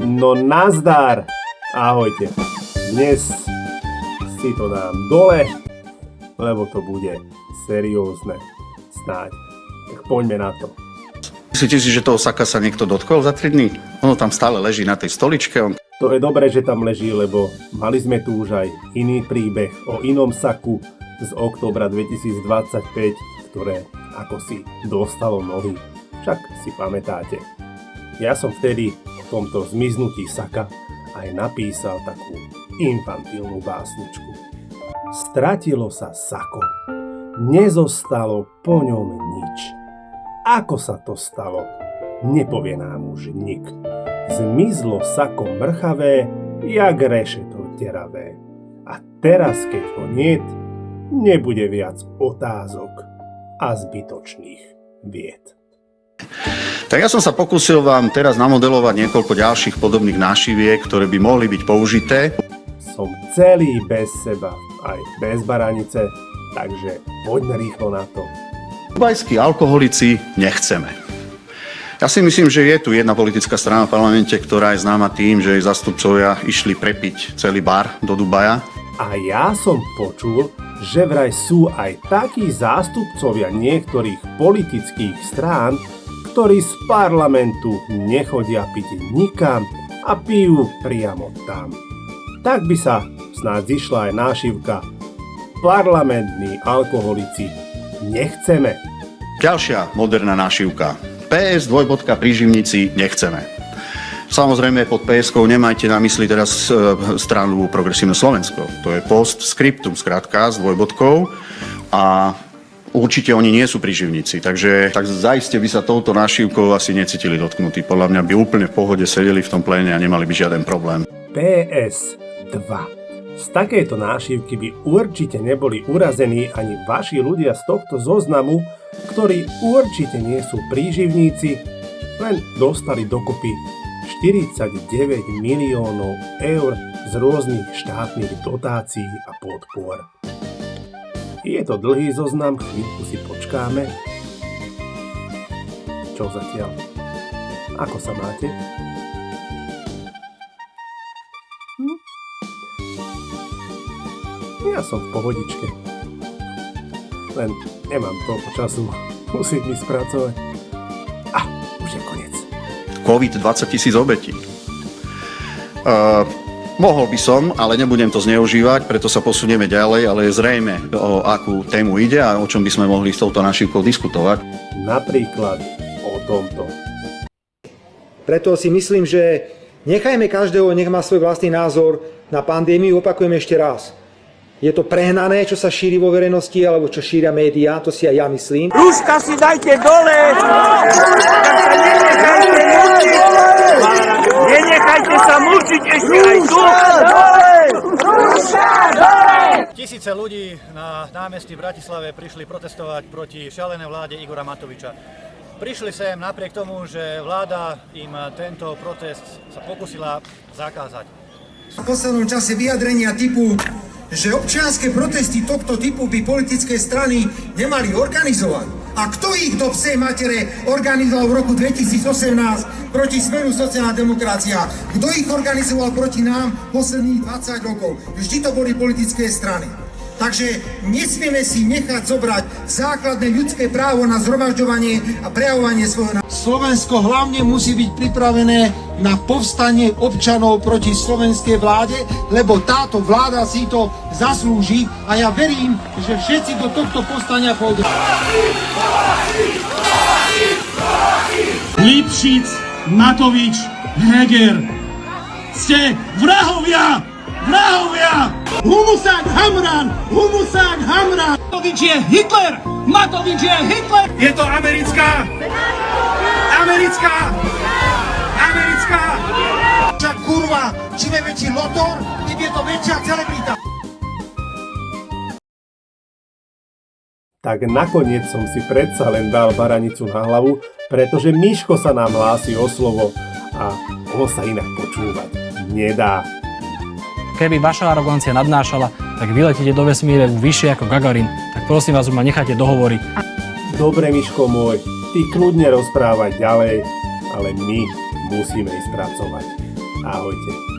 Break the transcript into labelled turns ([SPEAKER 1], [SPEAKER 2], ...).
[SPEAKER 1] No nazdar! Ahojte. Dnes si to dám dole, lebo to bude seriózne. Snáď. Tak poďme na to.
[SPEAKER 2] Myslíte si, že toho Saka sa niekto dotkol za 3 dní? Ono tam stále leží na tej stoličke.
[SPEAKER 1] To je dobré, že tam leží, lebo mali sme tu už aj iný príbeh o inom Saku z októbra 2025, ktoré ako si dostalo nohy. Však si pamätáte. Ja som vtedy o tomto zmiznutí Saka aj napísal takú infantilnú básničku. Stratilo sa Sako, nezostalo po ňom nič. Ako sa to stalo, nepovie nám už nik. Zmizlo Sako mrchavé, jak rešeto deravé. A teraz, keď ho niet, nebude viac otázok a zbytočných vied.
[SPEAKER 2] Tak ja som sa pokúsil vám teraz namodelovať niekoľko ďalších podobných nášiviek, ktoré by mohli byť použité.
[SPEAKER 1] Som celý bez seba, aj bez baranice, takže poďme rýchlo na to.
[SPEAKER 2] Dubajskí alkoholici nechceme. Ja si myslím, že je tu jedna politická strana v parlamente, ktorá je známa tým, že jej zastupcovia išli prepiť celý bar do Dubaja.
[SPEAKER 1] A ja som počul, že vraj sú aj takí zástupcovia niektorých politických strán, ktorí z parlamentu nechodia piť nikam a pijú priamo tam. Tak by sa snáď zišla aj nášivka Parlamentní alkoholici nechceme.
[SPEAKER 2] Ďalšia moderná nášivka. PS príživníci nechceme. Samozrejme pod PS-kou nemajte na mysli teraz stranu Progresívne Slovensko. To je postscriptum, skrátka, s dvojbodkou a určite oni nie sú príživníci, takže tak zaiste by sa touto nášivkou asi necítili dotknutí. Podľa mňa by úplne v pohode sedeli v tom pléne a nemali by žiaden problém.
[SPEAKER 1] PS2. Z takejto nášivky by určite neboli urazení ani vaši ľudia z tohto zoznamu, ktorí určite nie sú príživníci, len dostali dokopy 49 miliónov eur z rôznych štátnych dotácií a podpor. Je to dlhý zoznam, chvíľku si počkáme. Čo zatiaľ? Ako sa máte? Ja som v pohodičke. Len nemám toľko času. Musím mi spracovať. A, už je koniec.
[SPEAKER 2] COVID 20 000 obetí. Mohol by som, ale nebudem to zneužívať, preto sa posunieme ďalej, ale je zrejme, o akú tému ide a o čom by sme mohli s touto našivkou diskutovať.
[SPEAKER 1] Napríklad o tomto.
[SPEAKER 3] Preto si myslím, že nechajme každého, nech má svoj vlastný názor na pandémiu. Opakujem ešte raz. Je to prehnané, čo sa šíri vo verejnosti, alebo čo šíria médiá, to si aj ja myslím.
[SPEAKER 4] Rúška si dajte dole! Nenechajte sa mučiť ešte aj tu!
[SPEAKER 5] Tisíce ľudí na námestí v Bratislave prišli protestovať proti šialenej vláde Igora Matoviča. Prišli sem napriek tomu, že vláda im tento protest sa pokusila zakázať.
[SPEAKER 6] V poslednom čase vyjadrenia typu, že občianske protesty tohto typu by politické strany nemali organizovať. A kto ich do psej matere organizoval v roku 2018 proti Smeru sociálna demokracia? Kto ich organizoval proti nám posledných 20 rokov? Vždy to boli politické strany. Takže nesmieme si nechať zobrať základné ľudské právo na zhromažďovanie a prejavovanie svojho. Slovensko hlavne musí byť pripravené na povstanie občanov proti slovenskej vláde, lebo táto vláda si to zaslúži a ja verím, že všetci do tohto povstania pôjdu.
[SPEAKER 7] Lipšic, Matovič, Heger. Ste vrahovia! Vrahovia! Humusák Hamran! Humusák Hamran! Matovič je Hitler! Matovič je Hitler! Je to americká! Americká! Americká!
[SPEAKER 6] Čak kurva, čím je väčší lotor, tým je to väčšia celebrita.
[SPEAKER 1] Tak nakoniec som si predsa len dal baranicu na hlavu, pretože Miško sa nám hlási o slovo a ono sa inak počúvať nedá.
[SPEAKER 8] Keby vaša arogancia nadnášala, tak vyletíte do vesmíru vyššie ako Gagarin. Tak prosím vás, ma nechajte dohovoriť.
[SPEAKER 1] Dobre, Miško môj, ty kľudne rozprávať ďalej, ale my musíme ísť pracovať. Ahojte.